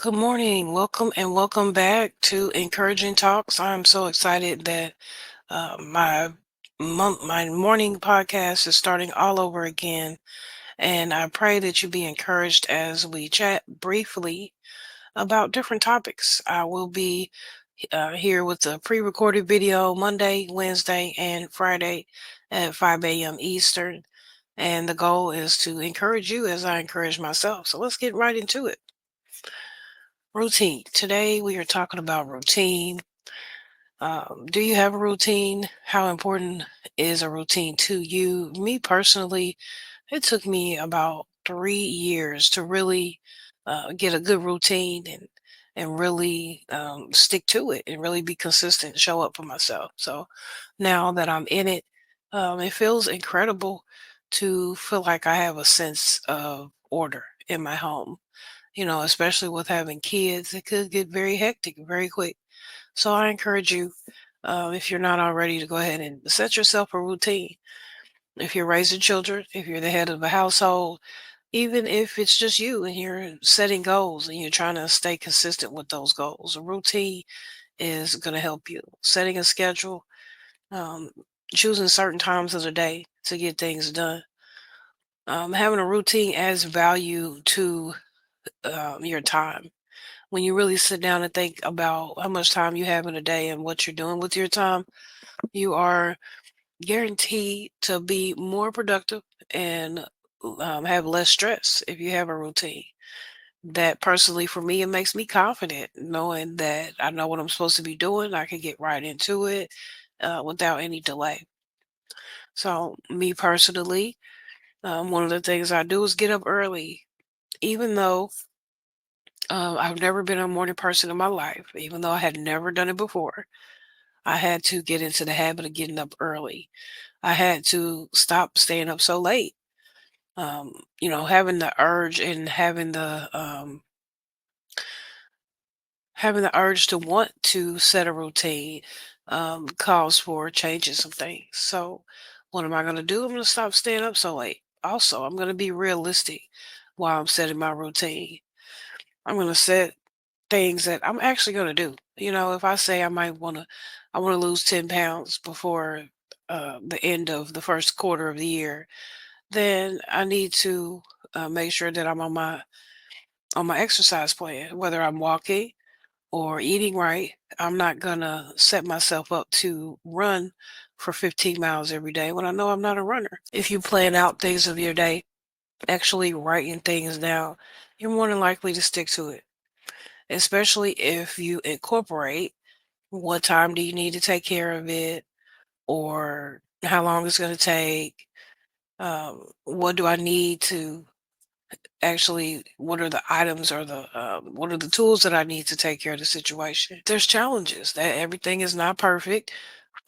Good morning. Welcome and welcome back to Encouraging Talks. I'm so excited that my morning podcast is starting all over again, and I pray that you be encouraged as we chat briefly about different topics. I will be here with a pre-recorded video Monday, Wednesday, and Friday at 5 a.m. Eastern, and the goal is to encourage you as I encourage myself. So let's get right into it. Routine. Today we are talking about routine. Do you have a routine? How important is a routine to you? Me personally, it took me about 3 years to really get a good routine and really stick to it and really be consistent and show up for myself. So now that I'm in it, it feels incredible to feel like I have a sense of order in my home. Especially with having kids, it could get very hectic very quick. So I encourage you, if you're not already, to go ahead and set yourself a routine. If you're raising children, if you're the head of a household, even if it's just you and you're setting goals and you're trying to stay consistent with those goals, a routine is going to help you. Setting a schedule, um, choosing certain times of the day to get things done. Having a routine adds value to your time when you really sit down and think about how much time you have in a day and what you're doing with your time, you are guaranteed to be more productive and have less stress if you have a routine. That personally, for me, it makes me confident knowing that I know what I'm supposed to be doing. I can get right into it without any delay. So, me personally, one of the things I do is get up early, even though I've never been a morning person in my life, even though I had never done it before. I had to get into the habit of getting up early. I had to stop staying up so late. Having the urge and having the urge to want to set a routine calls for changes of things. So, what am I going to do? I'm going to stop staying up so late. Also, I'm going to be realistic while I'm setting my routine. I'm going to set things that I'm actually going to do. If I say I want to lose 10 pounds before the end of the first quarter of the year, then I need to make sure that I'm on my exercise plan, whether I'm walking or eating right. I'm not gonna set myself up to run for 15 miles every day when I know I'm not a runner. If you plan out things of your day, actually writing things down, you're more than likely to stick to it, especially if you incorporate what time do you need to take care of it, or how long it's going to take. What do I need to actually, what are the items or what are the tools that I need to take care of the situation? There's challenges that everything is not perfect.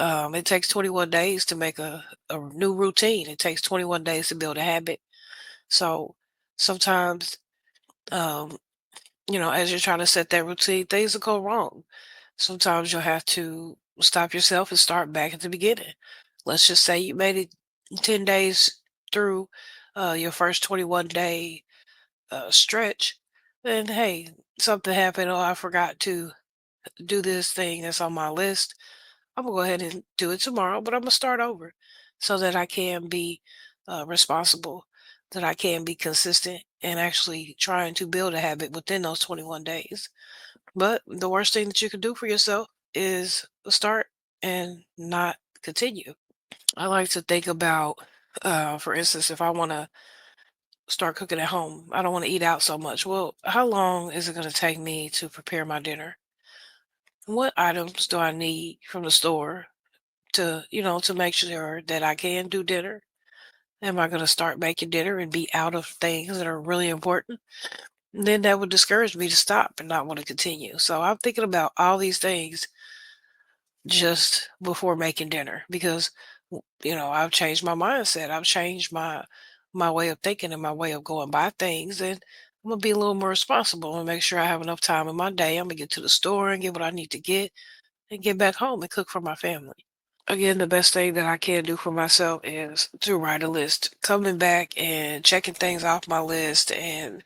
It takes 21 days to make a new routine. It takes 21 days to build a habit. So sometimes, um, as you're trying to set that routine, things will go wrong. Sometimes you'll have to stop yourself and start back at the beginning. Let's just say you made it 10 days through your first 21-day stretch. Then, hey, something happened. Oh, I forgot to do this thing that's on my list. I'm going to go ahead and do it tomorrow, but I'm going to start over so that I can be responsible, that I can be consistent and actually trying to build a habit within those 21 days. But the worst thing that you can do for yourself is start and not continue. I like to think about, for instance, if I want to start cooking at home, I don't want to eat out so much. Well, how long is it going to take me to prepare my dinner? What items do I need from the store to make sure that I can do dinner? Am I going to start making dinner and be out of things that are really important? Then that would discourage me to stop and not want to continue. So I'm thinking about all these things just before making dinner because I've changed my mindset. I've changed my way of thinking and my way of going by things, and I'm gonna be a little more responsible and make sure I have enough time in my day. I'm gonna get to the store and get what I need to get and get back home and cook for my family. Again, the best thing that I can do for myself is to write a list, coming back and checking things off my list and,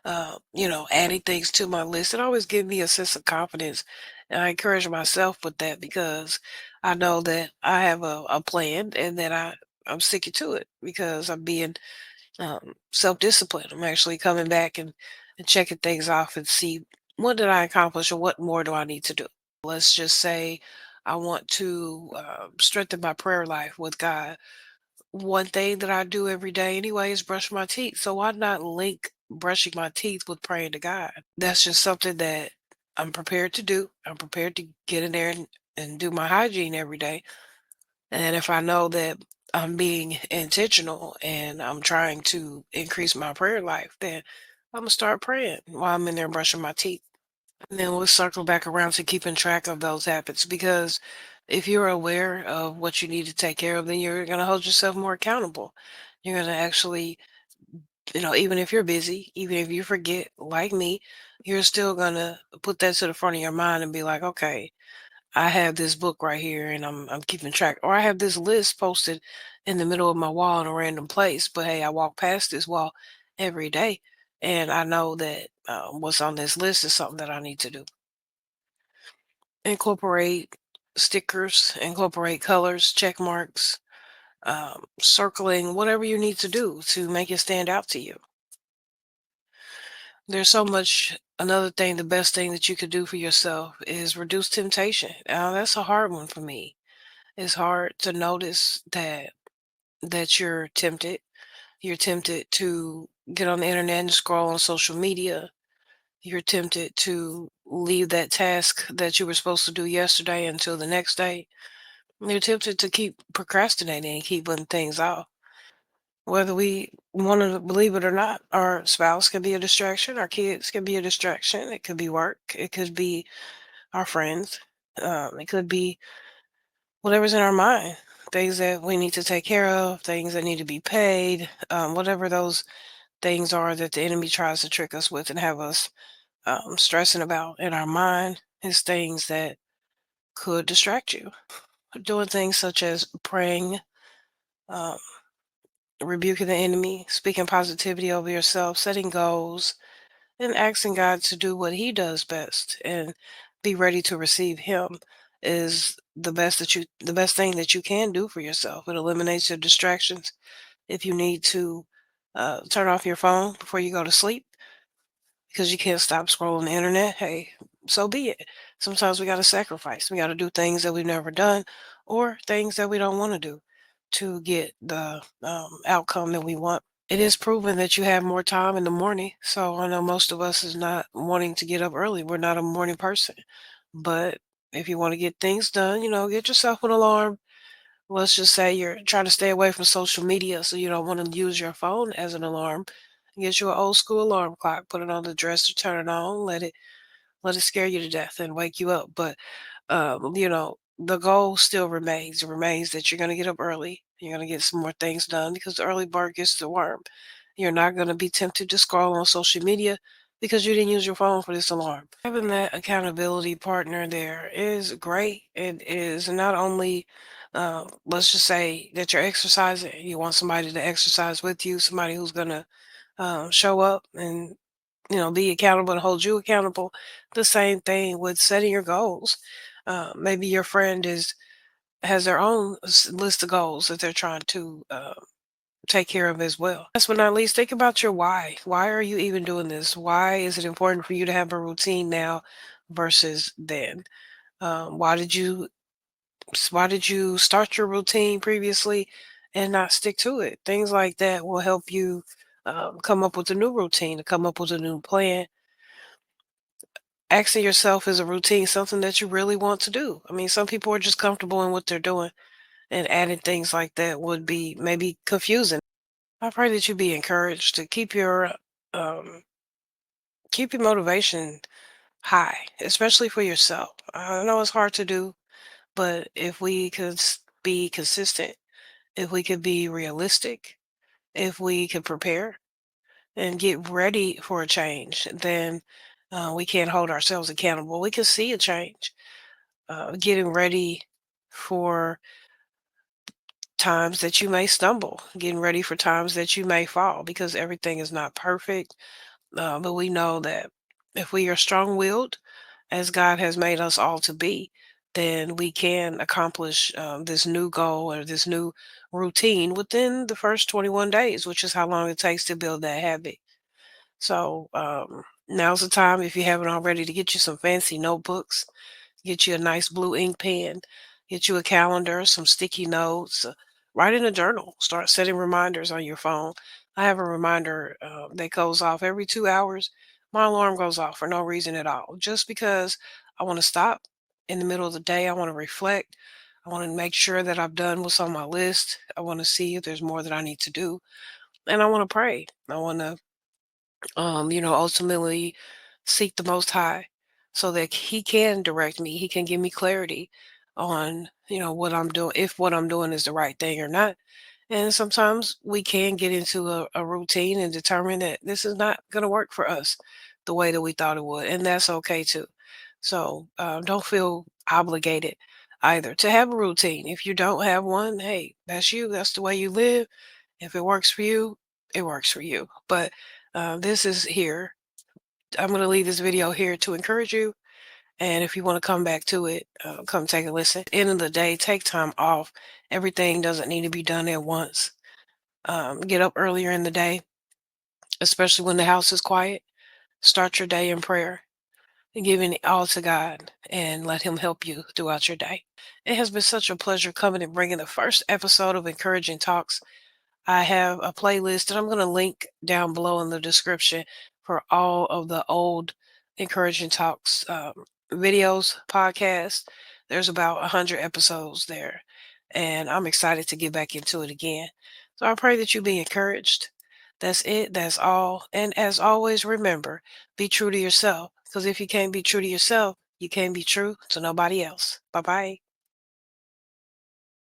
adding things to my list. It always gives me a sense of confidence. And I encourage myself with that because I know that I have a plan and that I'm sticking to it because I'm being self-discipline. I'm actually coming back and checking things off and see what did I accomplish or what more do I need to do. Let's just say I want to strengthen my prayer life with God. One thing that I do every day anyway is brush my teeth. So why not link brushing my teeth with praying to God? That's just something that I'm prepared to do. I'm prepared to get in there and do my hygiene every day. And if I know that I'm being intentional and I'm trying to increase my prayer life, then I'm gonna start praying while I'm in there brushing my teeth. And then we'll circle back around to keeping track of those habits because if you're aware of what you need to take care of, then you're gonna hold yourself more accountable. You're gonna actually, even if you're busy, even if you forget, like me, you're still gonna put that to the front of your mind and be like, okay, I have this book right here and I'm keeping track. Or I have this list posted in the middle of my wall in a random place. But hey, I walk past this wall every day and I know that what's on this list is something that I need to do. Incorporate stickers, incorporate colors, check marks, circling, whatever you need to do to make it stand out to you. There's so much. Another thing, the best thing that you could do for yourself is reduce temptation. That's a hard one for me. It's hard to notice that you're tempted. You're tempted to get on the internet and scroll on social media. You're tempted to leave that task that you were supposed to do yesterday until the next day. You're tempted to keep procrastinating and keep putting things off. Whether we want to believe it or not, our spouse can be a distraction. Our kids can be a distraction. It could be work. It could be our friends. It could be whatever's in our mind, things that we need to take care of, things that need to be paid, whatever those things are that the enemy tries to trick us with and have us stressing about in our mind is things that could distract you. Doing things such as praying, um, rebuking the enemy, speaking positivity over yourself, setting goals, and asking God to do what He does best and be ready to receive Him is the best thing that you can do for yourself. It eliminates your distractions. If you need to turn off your phone before you go to sleep because you can't stop scrolling the internet, hey, so be it. Sometimes we got to sacrifice. We got to do things that we've never done or things that we don't want to do to get the outcome that we want. It is proven that you have more time in the morning. So I know most of us is not wanting to get up early. We're not a morning person. But if you want to get things done, get yourself an alarm. Let's just say you're trying to stay away from social media, so you don't want to use your phone as an alarm. Get you an old school alarm clock, put it on the dresser, turn it on, let it scare you to death and wake you up. But the goal still remains. It remains that you're going to get up early. You're going to get some more things done because the early bird gets the worm. You're not going to be tempted to scroll on social media because you didn't use your phone for this alarm. Having that accountability partner there is great. It is not only, let's just say that you're exercising, you want somebody to exercise with you, somebody who's going to show up and be accountable and hold you accountable. The same thing with setting your goals. Maybe your friend has their own list of goals that they're trying to take care of as well. Last but not least, think about your why. Why are you even doing this? Why is it important for you to have a routine now versus then? Um, why did you why did you start your routine previously and not stick to it? Things like that will help you come up with a new routine, to come up with a new plan. Asking yourself, is a routine something that you really want to do? I mean, some people are just comfortable in what they're doing, and adding things like that would be maybe confusing. I pray that you be encouraged to um, keep your motivation high, especially for yourself. I know it's hard to do, but if we could be consistent, if we could be realistic, if we could prepare and get ready for a change, then we can't hold ourselves accountable. We can see a change. Getting ready for times that you may stumble, getting ready for times that you may fall because everything is not perfect. But we know that if we are strong willed, as God has made us all to be, then we can accomplish this new goal or this new routine within the first 21 days, which is how long it takes to build that habit. So now's the time, if you haven't already, to get you some fancy notebooks, get you a nice blue ink pen, get you a calendar, some sticky notes, write in a journal, start setting reminders on your phone. I have a reminder that goes off every 2 hours. My alarm goes off for no reason at all, just because I want to stop in the middle of the day. I want to reflect. I want to make sure that I've done what's on my list. I want to see if there's more that I need to do. And I want to pray. I want to ultimately seek the Most High so that He can direct me. He can give me clarity on, what I'm doing, if what I'm doing is the right thing or not. And sometimes we can get into a routine and determine that this is not going to work for us the way that we thought it would. And that's okay too. So don't feel obligated either to have a routine. If you don't have one, hey, that's you. That's the way you live. If it works for you, it works for you. But this is here. I'm going to leave this video here to encourage you. And if you want to come back to it, come take a listen. End of the day, take time off. Everything doesn't need to be done at once. Get up earlier in the day, especially when the house is quiet. Start your day in prayer and giving it all to God and let Him help you throughout your day. It has been such a pleasure coming and bringing the first episode of Encouraging Talks. I have a playlist that I'm going to link down below in the description for all of the old Encouraging Talks videos, podcasts. There's about 100 episodes there, and I'm excited to get back into it again. So I pray that you be encouraged. That's it. That's all. And as always, remember, be true to yourself. Because if you can't be true to yourself, you can't be true to nobody else. Bye bye.